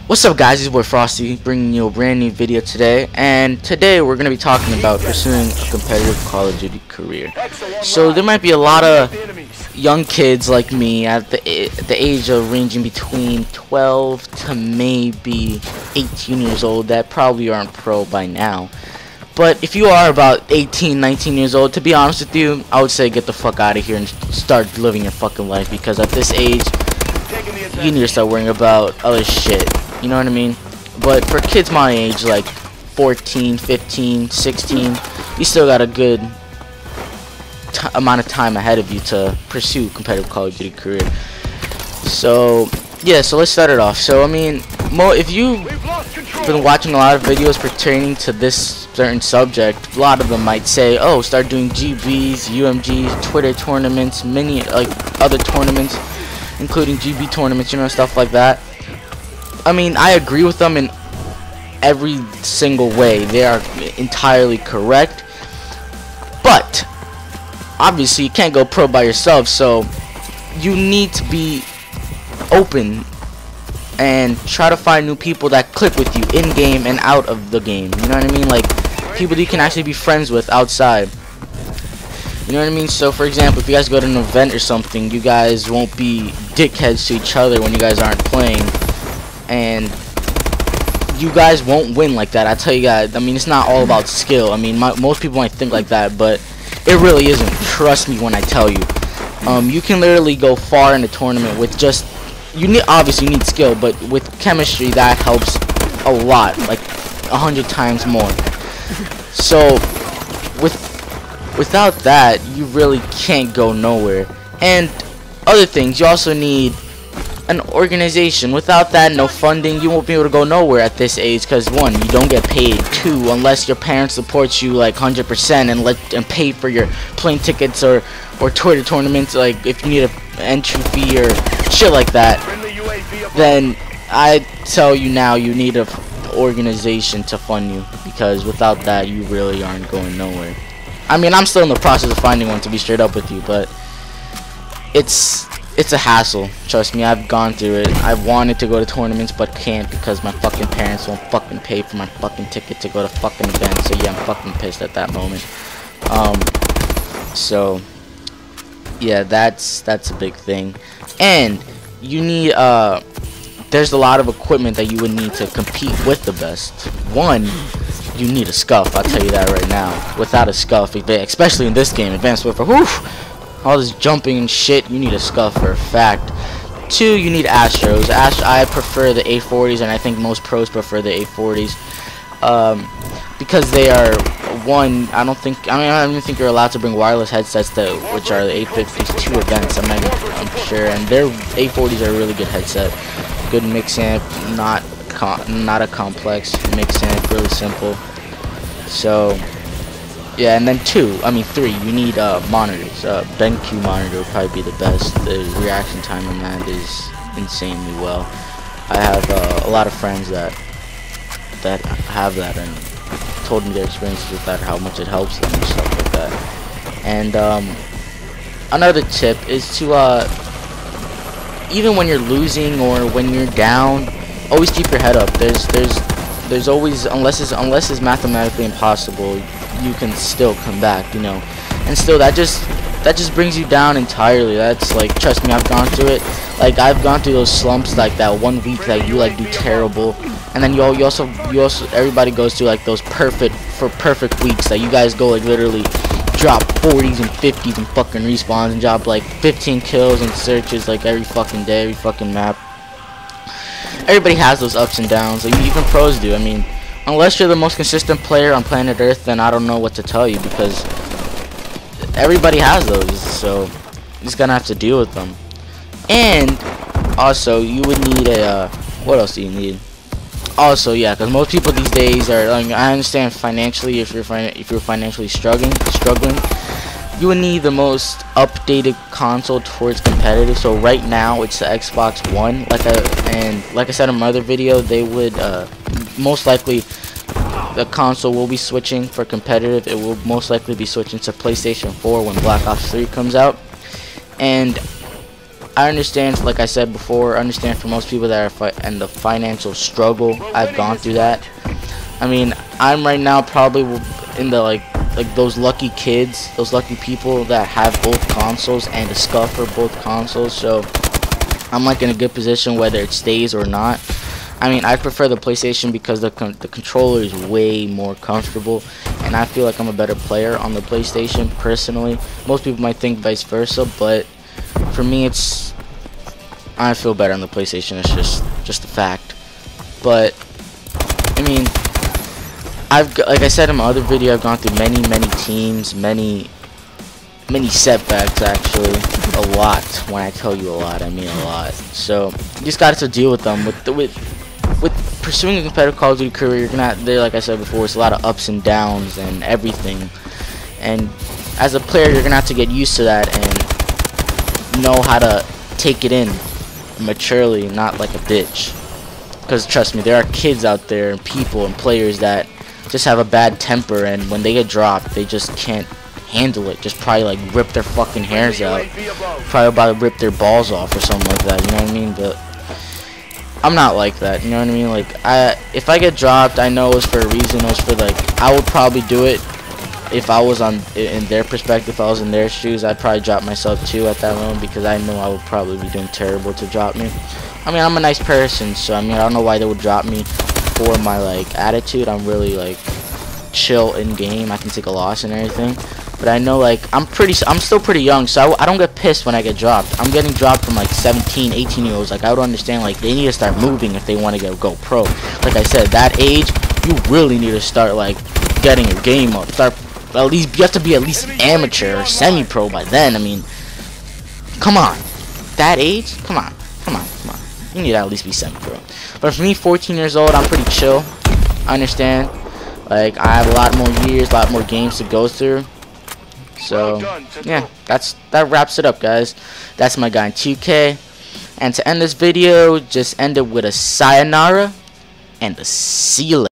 What's up, guys? It's your boy Frosty bringing you a brand new video today, and today we're going to be talking about pursuing a competitive Call of Duty career. So there might be a lot of young kids like me at the age of ranging between 12 to maybe 18 years old that probably aren't pro by now. But if you are about 18, 19 years old, to be honest with you, I would say get the fuck out of here and start living your fucking life, because at this age you need to start worrying about other shit. You know what I mean? But for kids my age, like 14, 15, 16, you still got a good amount of time ahead of you to pursue competitive Call of Duty career. So yeah, so let's start it off. So I mean, if you've been watching a lot of videos pertaining to this certain subject, a lot of them might say, oh, start doing GBs, UMGs, Twitter tournaments, many like other tournaments, including GB tournaments, you know, stuff like that. I mean, I agree with them in every single way. They are entirely correct. But obviously you can't go pro by yourself, so you need to be open and try to find new people that click with you in game and out of the game. You know what I mean? Like people that you can actually be friends with outside. You know what I mean? So for example, if you guys go to an event or something, you guys won't be dickheads to each other when you guys aren't playing, and you guys won't win like that. I tell you guys, I mean, it's not all about skill. I mean, most people might think like that, but it really isn't. Trust me when I tell you. You can literally go far in a tournament with just, obviously you need skill, but with chemistry that helps a lot, like 100 times more. So without that, you really can't go nowhere. And other things, you also need an organization. Without that, no funding, you won't be able to go nowhere at this age, because one, you don't get paid. Two, unless your parents support you like 100% and pay for your plane tickets or Twitter tournaments, like if you need an entry fee or shit like that, then I tell you now, you need an organization to fund you, because without that you really aren't going nowhere. I mean, I'm still in the process of finding one, to be straight up with you, but it's a hassle. Trust me, I've gone through it. I've wanted to go to tournaments but can't, because my fucking parents won't fucking pay for my fucking ticket to go to fucking events. So yeah, I'm fucking pissed at that moment. So yeah, that's a big thing. And you need there's a lot of equipment that you would need to compete with the best. One, you need a scuff. I'll tell you that right now. Without a scuff, especially in this game, Advanced Warfare, all this jumping and shit, you need a scuff for a fact. Two, you need Astros. I prefer the A40s, and I think most pros prefer the A40s, because they are, one, I don't even think you're allowed to bring wireless headsets, which are the A50s, to events. I'm sure, and their A40s are a really good headset. Good mix amp, not a complex mix amp, really simple. So yeah, and then three, you need monitors. BenQ monitor would probably be the best. The reaction time on that is insanely well. I have a lot of friends that have that and told me their experiences with that, how much it helps them and stuff like that. And another tip is to even when you're losing or when you're down, always keep your head up. There's always, unless it's mathematically impossible, you can still come back, you know. And still, that just brings you down entirely. That's like, trust me, I've gone through it. Like, I've gone through those slumps, like that one week that you like do terrible, and then you also everybody goes through like those perfect weeks that you guys go like literally drop 40s and 50s and fucking respawns and drop like 15 kills and searches like every fucking day, every fucking map. Everybody has those ups and downs, like even pros do. I mean, unless you're the most consistent player on planet Earth, then I don't know what to tell you, because everybody has those, so you're just gonna have to deal with them. And also, you would need a what else do you need? Also, yeah, because most people these days are, like, I understand financially, if you're financially struggling, you would need the most updated console towards competitive. So right now it's the Xbox One. Like I said in my other video, they would most likely, the console will be switching for competitive. It will most likely be switching to PlayStation 4 when Black Ops 3 comes out. And I understand, like I said before, I understand for most people that are in the financial struggle. I've gone through that. I mean, I'm right now probably in the like those lucky kids, those lucky people that have both consoles and a scuff for both consoles. So I'm like in a good position whether it stays or not. I mean, I prefer the PlayStation because the controller is way more comfortable, and I feel like I'm a better player on the PlayStation personally. Most people might think vice versa, but for me, I feel better on the PlayStation. It's just a fact. But I mean, like I said in my other video, I've gone through many teams, many setbacks, actually. A lot. When I tell you a lot, I mean a lot. So you just got to deal with them. With pursuing a competitive Call of Duty career, you're gonna there, like I said before, it's a lot of ups and downs and everything. And as a player, you're gonna have to get used to that and know how to take it in maturely, not like a bitch. Because trust me, there are kids out there and people and players that just have a bad temper, and when they get dropped, they just can't handle it. Just probably like rip their fucking hairs out, probably about to rip their balls off or something like that. You know what I mean? But I'm not like that. You know what I mean? Like if I get dropped, I know it's for a reason. It was for like I would probably do it if I was in their perspective. If I was in their shoes, I'd probably drop myself too at that moment because I know I would probably be doing terrible to drop me. I mean, I'm a nice person, so I mean, I don't know why they would drop me for my like attitude. I'm really like chill in game. I can take a loss and everything, but I know like I'm still pretty young, so I don't get pissed when I get dropped. I'm getting dropped from like 17, 18 year olds. Like I would understand like they need to start moving if they want to go pro. Like I said, that age you really need to start like getting your game up. Start at least, you have to be at least amateur or semi-pro by then. I mean, come on, that age, come on. You need to at least be semi-pro. But for me, 14 years old, I'm pretty chill. I understand. Like, I have a lot more years, a lot more games to go through. So, yeah, that wraps it up, guys. That's my guy in 2K. And to end this video, just end it with a sayonara and a see you later.